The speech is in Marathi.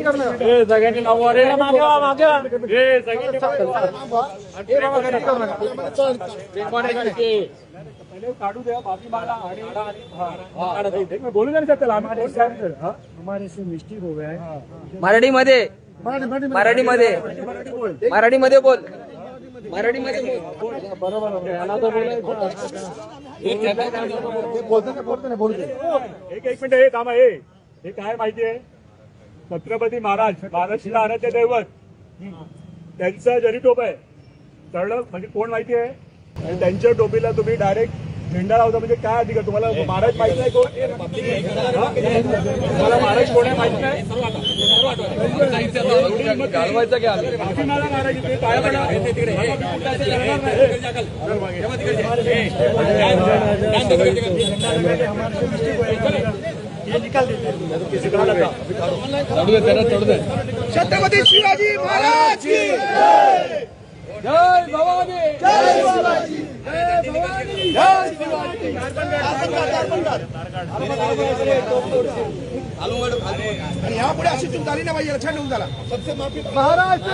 सगळ्यांनी नाव अरे मागे काढू द्या बाकी मला बोलू नाही शकता हमारे से मिस्टेक हो गया है मराठीमध्ये मराठीमध्ये मराठीमध्ये बोल मराठीमध्ये बोल बरोबर एक मिनिट हे थांबा हे काय माहिती आहे छत्रपती महाराज महाराष्ट्राला आराध्य दैवत त्यांचा जरी टोप आहे कळलं म्हणजे कोण माहिती आहे आणि त्यांच्या टोपीला तुम्ही डायरेक्ट झेंडा लावता म्हणजे काय अधिकार तुम्हाला महाराज माहित नाही कोण तुम्हाला महाराज कोण आहे माहित नाही बाकी मला महाराज इथे काय छत्रपती शिवाजी महाराज की जय भवानी जय शिवाजी जय भवानी जय शिवाजी आणि यापुढे अशी चूक झाली ना पाहिजे छान होऊन झाला महाराष्ट्र